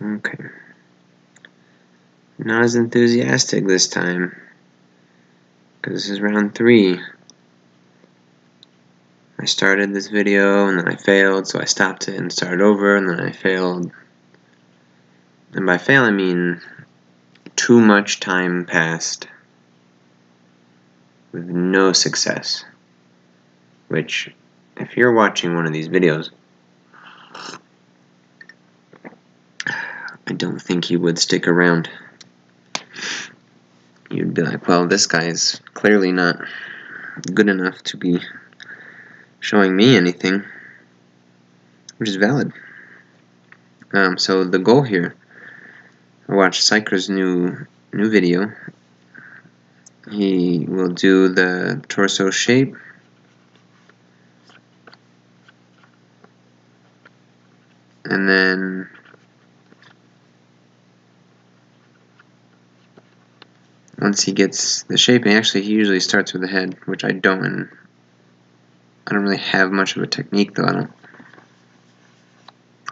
Okay. Not as enthusiastic this time, because this is round 3. I started this video and then I failed, so I stopped it and started over, and then I failed. And by fail I mean too much time passed with no success. Which, if you're watching one of these videos, I don't think you would stick around. You'd be like, well, this guy's clearly not good enough to be showing me anything, which is valid. So the goal here, I watched Sycra's new video. He will do the torso shape, and then once he gets the shaping, actually he usually starts with the head, which I don't, and I don't really have much of a technique though.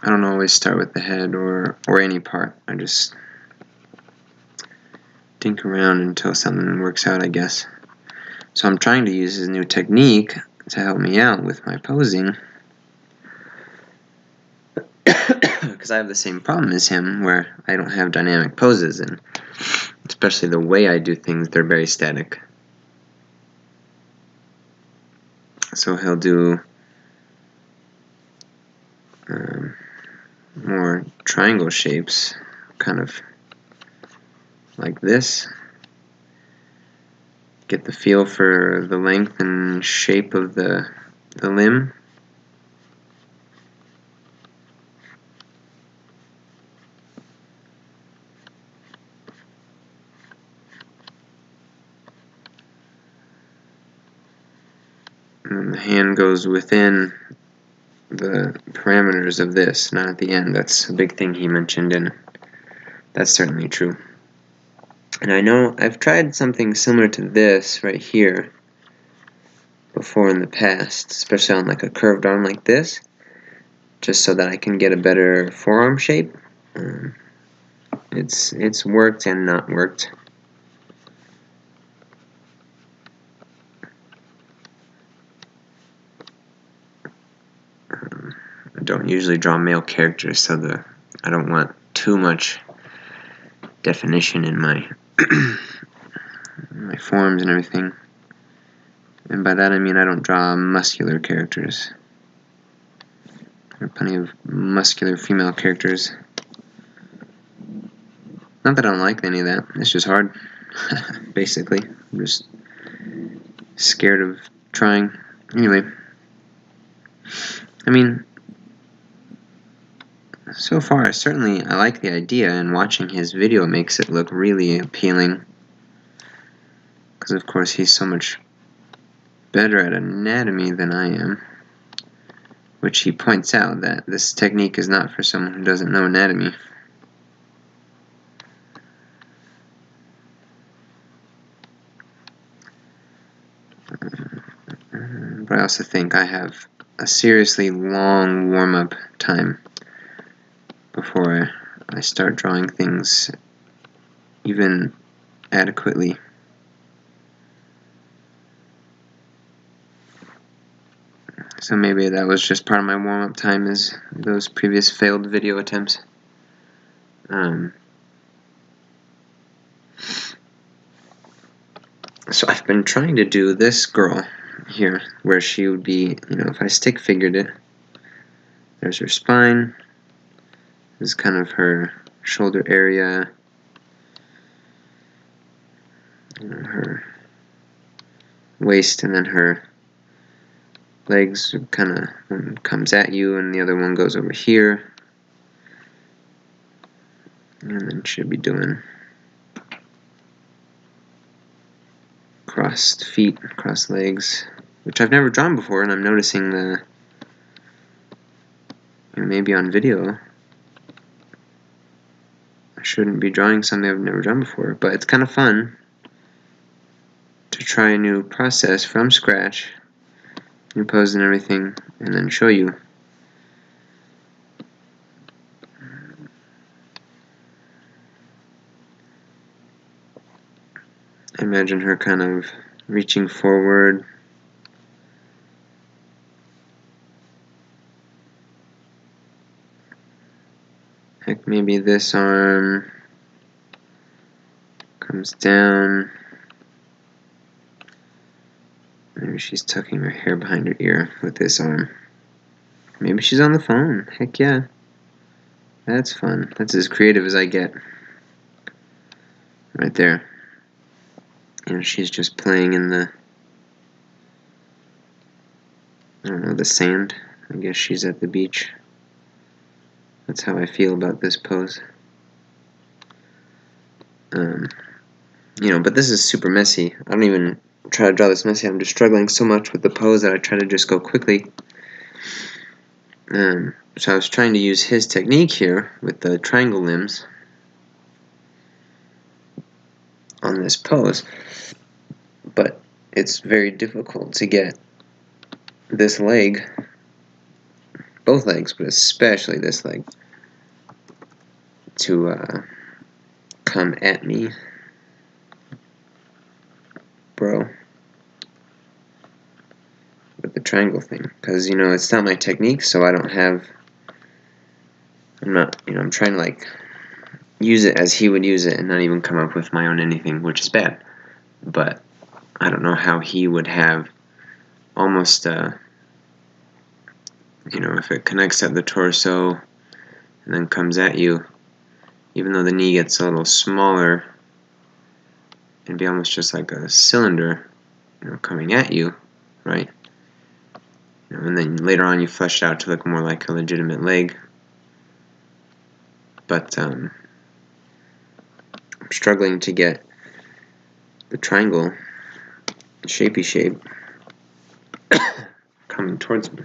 I don't always start with the head or any part. I just dink around until something works out, I guess. So I'm trying to use his new technique to help me out with my posing, because I have the same problem as him where I don't have dynamic poses, and especially the way I do things, they're very static. So he'll do more triangle shapes, kind of like this. Get the feel for the length and shape of the limb. And the hand goes within the parameters of this, not at the end. That's a big thing he mentioned, and that's certainly true. And I know I've tried something similar to this right here before in the past, especially on like a curved arm like this, just so that I can get a better forearm shape. It's worked and not worked. I don't usually draw male characters, so I don't want too much definition in my my forms and everything. And by that I mean I don't draw muscular characters. There are plenty of muscular female characters. Not that I don't like any of that, it's just hard. Basically, I'm just scared of trying. Anyway, I mean, so far certainly I like the idea, and watching his video makes it look really appealing, because of course he's so much better at anatomy than I am, which he points out that this technique is not for someone who doesn't know anatomy. But I also think I have a seriously long warm-up time before I start drawing things even adequately. So maybe that was just part of my warm-up time, is those previous failed video attempts. So I've been trying to do this girl here, where she would be, if I stick figured it, there's her spine, this is kind of her shoulder area, her waist, and then her legs kind of, one comes at you and the other one goes over here, and then she'll be doing crossed feet, crossed legs, which I've never drawn before, and I'm noticing maybe on video I shouldn't be drawing something I've never done before, but it's kind of fun to try a new process from scratch, new pose and everything, and then show you. imagine her kind of reaching forward. Heck, maybe this arm comes down. Maybe she's tucking her hair behind her ear with this arm. Maybe she's on the phone. Heck yeah. That's fun. That's as creative as I get. Right there. You know, she's just playing in the, I don't know, the sand. I guess she's at the beach. That's how I feel about this pose. You know, but this is super messy. I don't even try to draw this messy. I'm just struggling so much with the pose that I try to just go quickly. So I was trying to use his technique here with the triangle limbs on this pose, but it's very difficult to get this leg, both legs, but especially this leg, to come at me, bro, with the triangle thing, because, you know, it's not my technique, so I don't have, I'm trying to, like, use it as he would use it and not even come up with my own anything, which is bad, but I don't know how he would have almost, you know, if it connects at the torso and then comes at you, even though the knee gets a little smaller, it'd be almost just like a cylinder, you know, coming at you, right? You know, and then later on you flesh it out to look more like a legitimate leg. But I'm struggling to get the triangle, the shapey shape, coming towards me.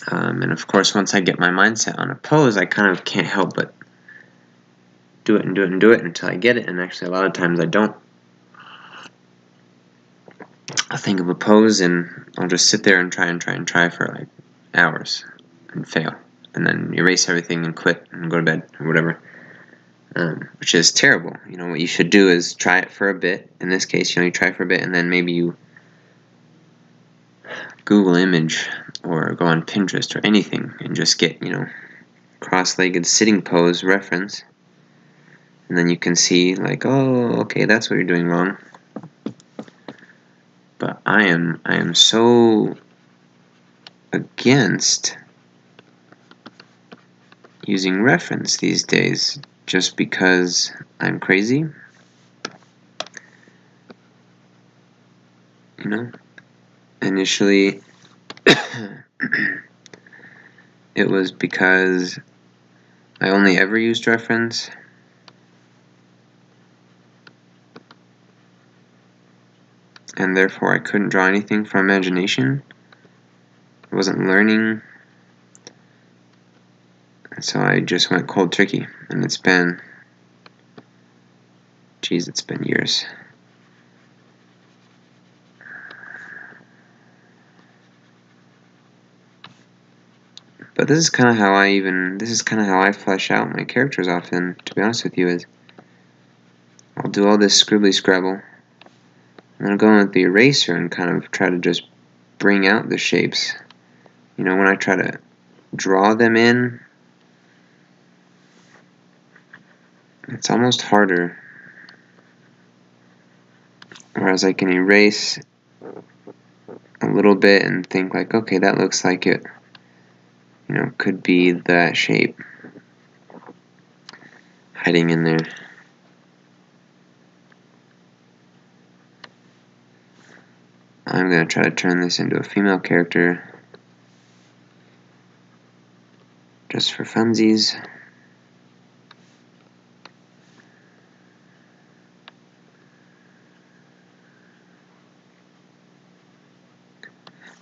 And of course, once I get my mindset on a pose, I kind of can't help but do it and do it and do it until I get it. And actually, a lot of times I don't. I'll think of a pose and I'll just sit there and try for like hours and fail, and then erase everything and quit and go to bed or whatever, which is terrible. You know, what you should do is try it for a bit. In this case, you know, you try for a bit and then maybe you Google image or go on Pinterest or anything and just get, you know, cross-legged sitting pose reference, and then you can see like, oh, okay, that's what you're doing wrong. But I am so against using reference these days just because I'm crazy. You know, initially it was because I only ever used reference, and therefore I couldn't draw anything from imagination. I wasn't learning, and so I just went cold turkey, and it's been years. But this is kind of how I flesh out my characters often, to be honest with you, is I'll do all this scribbly scrabble, and I'll go in with the eraser and kind of try to just bring out the shapes. You know, when I try to draw them in, it's almost harder. Whereas I can erase a little bit and think like, okay, that looks like it, you know, could be that shape hiding in there. I'm going to try to turn this into a female character just for funsies.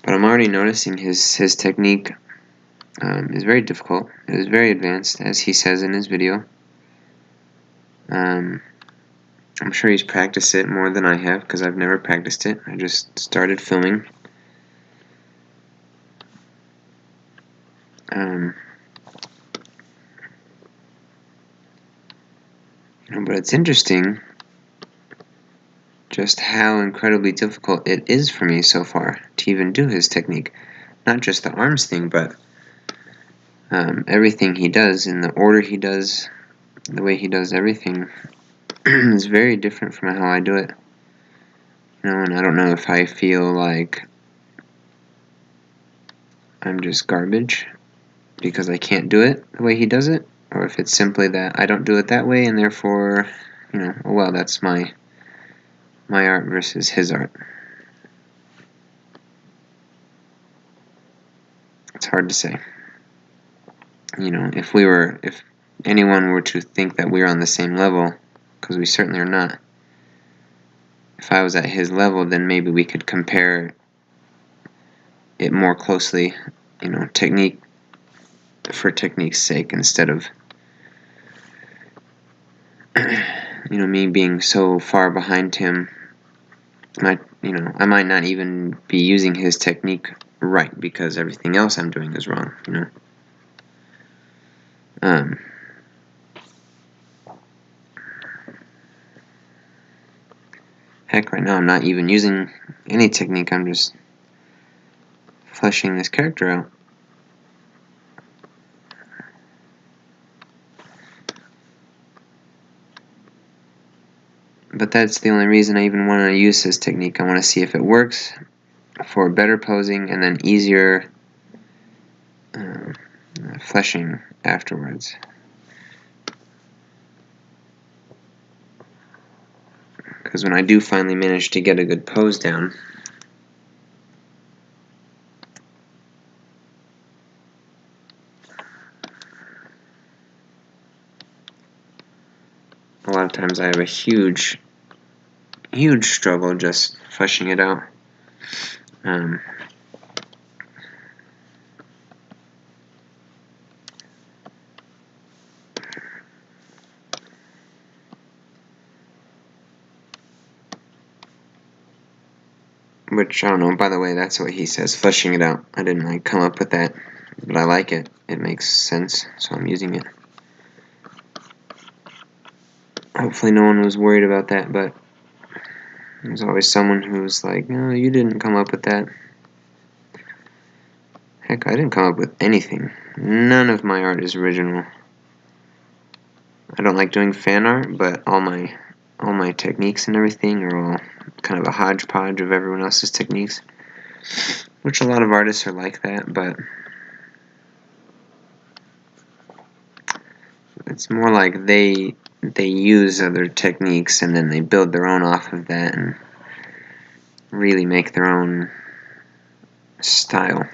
But I'm already noticing his technique is very difficult. It is very advanced, as he says in his video. I'm sure he's practiced it more than I have, because I've never practiced it. I just started filming. You know, but it's interesting just how incredibly difficult it is for me so far to even do his technique. Not just the arms thing, but everything he does, in the order he does, the way he does everything is very different from how I do it. And I don't know if I feel like I'm just garbage because I can't do it the way he does it, or if it's simply that I don't do it that way and therefore, oh well, that's my art versus his art. It's hard to say. If anyone were to think that we were on the same level, because we certainly are not. If I was at his level, then maybe we could compare it more closely, technique for technique's sake, instead of me being so far behind him. I might not even be using his technique right because everything else I'm doing is wrong, Heck, right now I'm not even using any technique, I'm just fleshing this character out. But that's the only reason I even want to use his technique. I want to see if it works for better posing and then easier fleshing afterwards. Because when I do finally manage to get a good pose down, a lot of times I have a huge struggle just fleshing it out. Which, I don't know, by the way, that's what he says, fleshing it out. I didn't come up with that, but I like it. It makes sense, so I'm using it. Hopefully no one was worried about that, but there's always someone who's like, no, you didn't come up with that. Heck, I didn't come up with anything. None of my art is original. I don't like doing fan art, but all my techniques and everything are all kind of a hodgepodge of everyone else's techniques, which a lot of artists are like that, but it's more like they use other techniques and then they build their own off of that and really make their own style.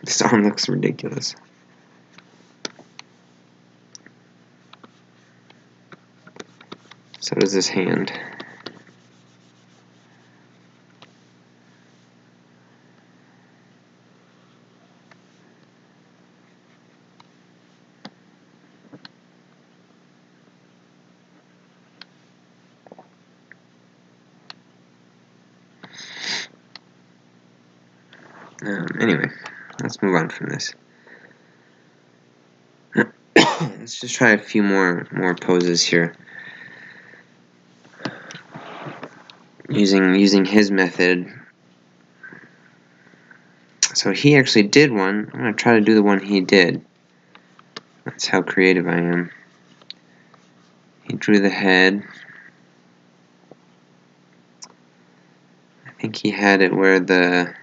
This arm looks ridiculous. So does this hand. Anyway, let's move on from this. Let's just try a few more poses here. Using his method. So he actually did one. I'm going to try to do the one he did. That's how creative I am. He drew the head. I think he had it where the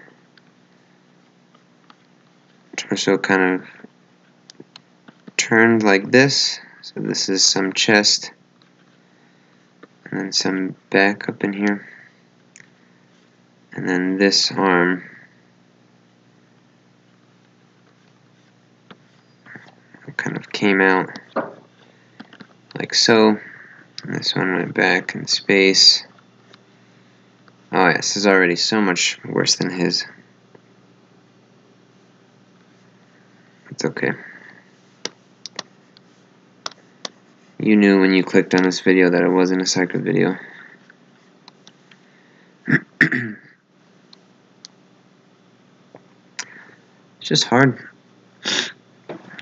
torso kind of turned like this. So this is some chest and then some back up in here. And then this arm kind of came out like so. And this one went back in space. Oh yes, this is already so much worse than his. It's okay. You knew when you clicked on this video that it wasn't a Sycra video. just hard.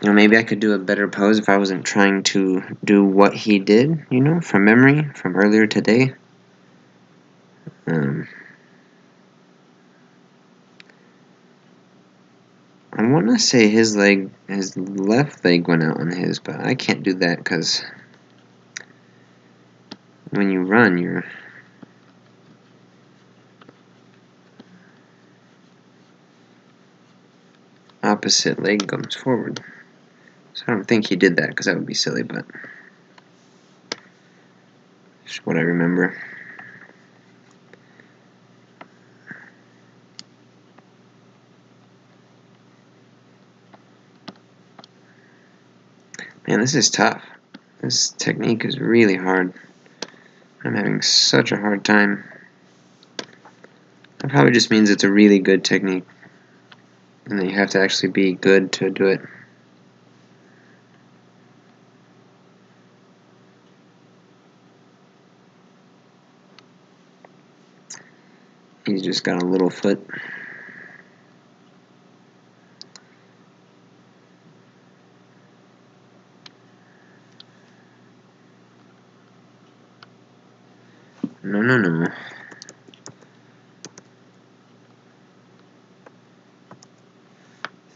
Maybe I could do a better pose if I wasn't trying to do what he did, from memory, from earlier today. I want to say his left leg went out on his, but I can't do that because when you run, your opposite leg comes forward. So I don't think he did that because that would be silly, but just what I remember. Man, this is tough. This technique is really hard. I'm having such a hard time. That probably just means it's a really good technique, and that you have to actually be good to do it. He's just got a little foot. No.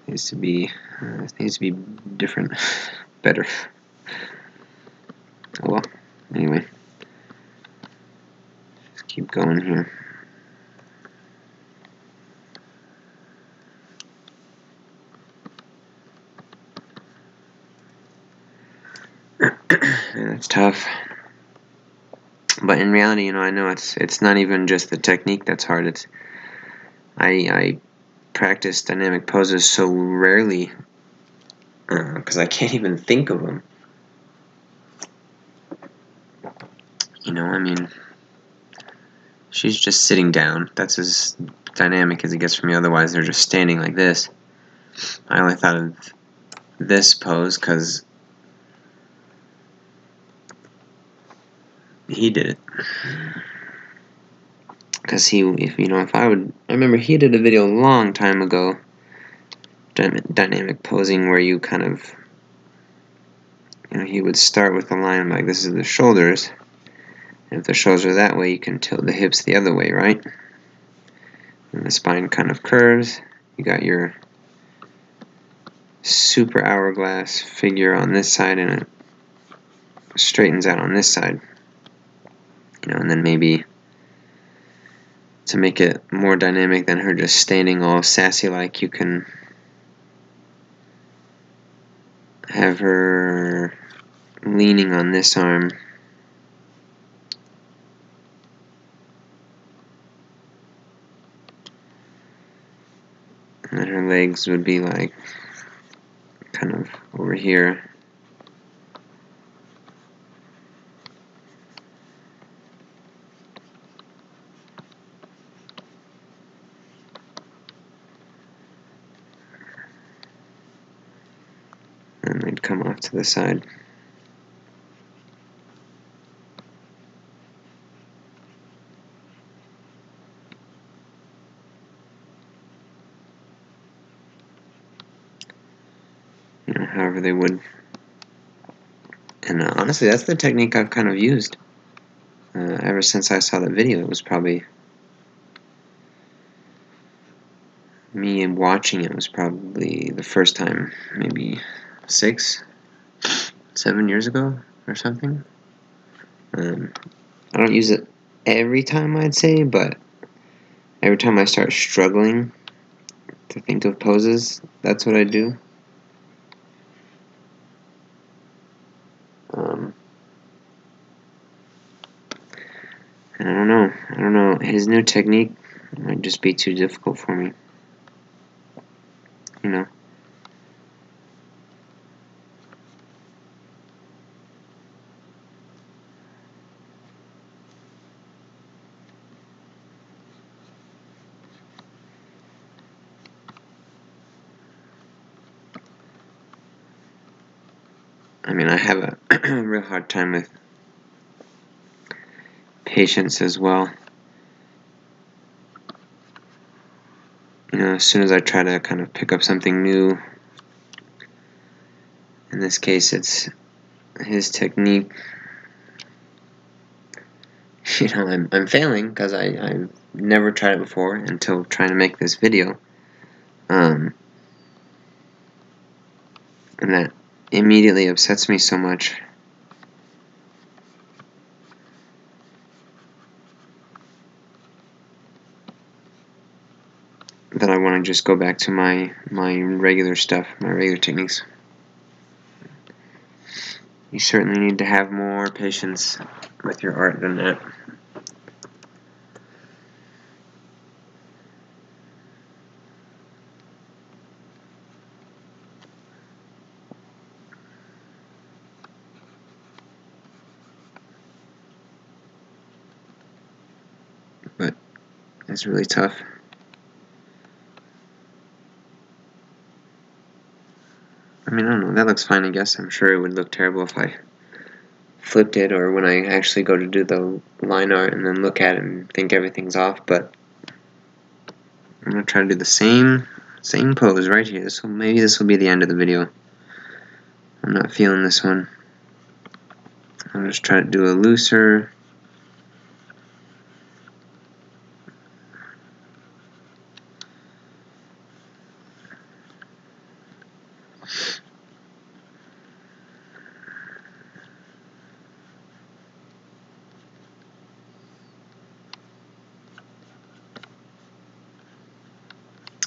Needs to be different, better. Oh well. Anyway, just keep going here. That's tough. But in reality, I know it's not even just the technique that's hard. It's I practice dynamic poses so rarely because I can't even think of them. I mean, she's just sitting down. That's as dynamic as it gets for me. Otherwise, they're just standing like this. I only thought of this pose because he did it. Because I remember he did a video a long time ago, dynamic posing, where you kind of, he would start with a line like, this is the shoulders, and if the shoulders are that way, you can tilt the hips the other way, right? And the spine kind of curves. You got your super hourglass figure on this side, and it straightens out on this side. And then maybe to make it more dynamic than her just standing all sassy like, you can have her leaning on this arm, and then her legs would be like kind of over here. And they'd come off to the side. However they would. And honestly, that's the technique I've kind of used ever since I saw that video. It was probably me watching it was probably the first time, maybe 6, 7 years ago or something. I don't use it every time, I'd say, but every time I start struggling to think of poses, that's what I do. And I don't know, his new technique might just be too difficult for me. I mean, I have a real hard time with patience as well. know, as soon as I try to kind of pick up something new, in this case it's his technique, you know, I'm failing because I've never tried it before until trying to make this video. And that immediately upsets me so much. That I want to just go back to my regular stuff, my regular techniques. You certainly need to have more patience with your art than that. But it's really tough. I mean, I don't know, that looks fine, I guess. I'm sure it would look terrible if I flipped it, or when I actually go to do the line art and then look at it and think everything's off, but I'm going to try to do the same pose right here. Maybe this will be the end of the video. I'm not feeling this one. I'll just try to do a looser.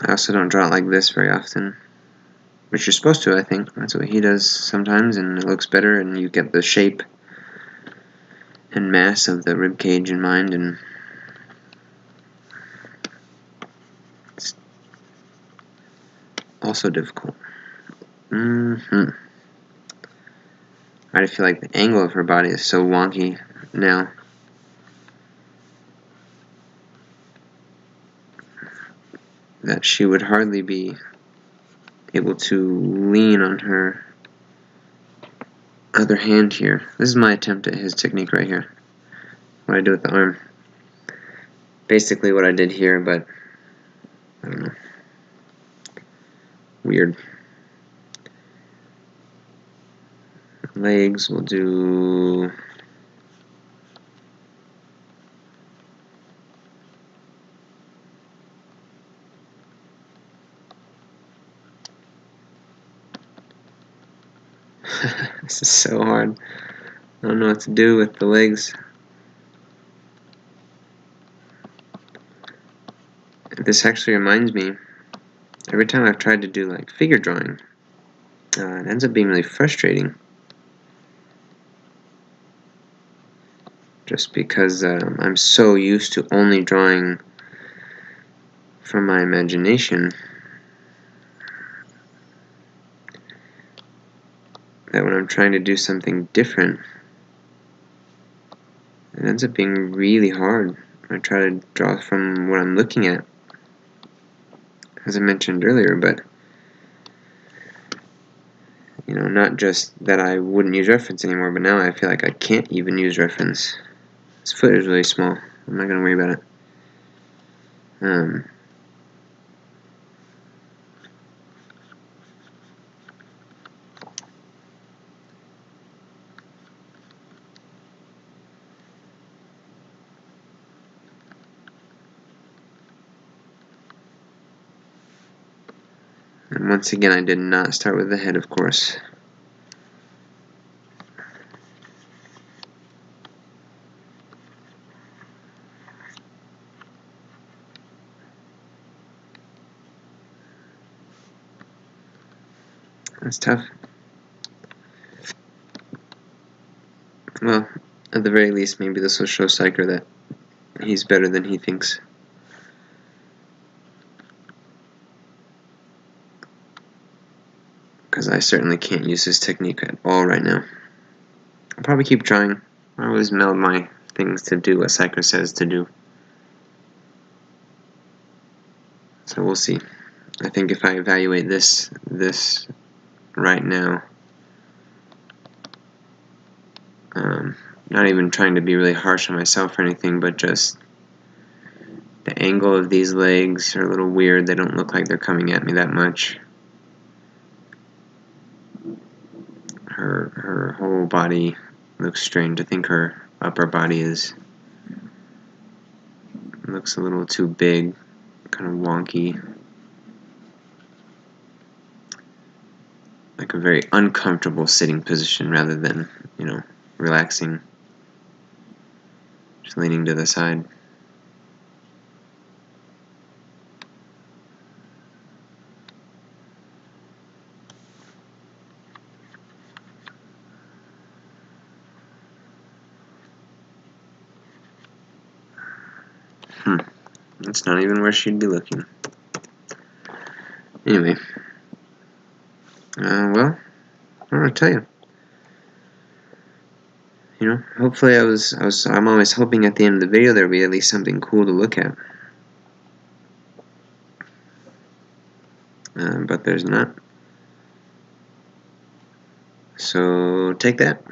I also don't draw it like this very often, which you're supposed to, I think. That's what he does sometimes, and it looks better, and you get the shape and mass of the rib cage in mind, and it's also difficult. I feel like the angle of her body is so wonky now. That she would hardly be able to lean on her other hand here. This is my attempt at his technique right here. What I do with the arm. Basically what I did here, but I don't know. Weird. Legs, we'll do... This is so hard. I don't know what to do with the legs. This actually reminds me, every time I've tried to do like figure drawing, it ends up being really frustrating. Just because I'm so used to only drawing from my imagination that when I'm trying to do something different, it ends up being really hard. I try to draw from what I'm looking at, as I mentioned earlier, but you know, not just that I wouldn't use reference anymore, but now I feel like I can't even use reference. This foot is really small. I'm not going to worry about it. And once again, I did not start with the head, of course. That's tough. Well, at the very least, maybe this will show Sycra that he's better than he thinks. Because I certainly can't use his technique at all right now. I'll probably keep trying. I always meld my things to do what Sycra says to do. So we'll see. I think if I evaluate this right now, not even trying to be really harsh on myself or anything, but just the angle of these legs are a little weird. They don't look like they're coming at me that much. Her whole body looks strange. I think her upper body looks a little too big, kind of wonky. Like a very uncomfortable sitting position rather than, relaxing. Just leaning to the side. That's not even where she'd be looking. Anyway. Well, I don't want to tell you. Hopefully I'm always hoping at the end of the video there'll be at least something cool to look at. But there's not. So take that.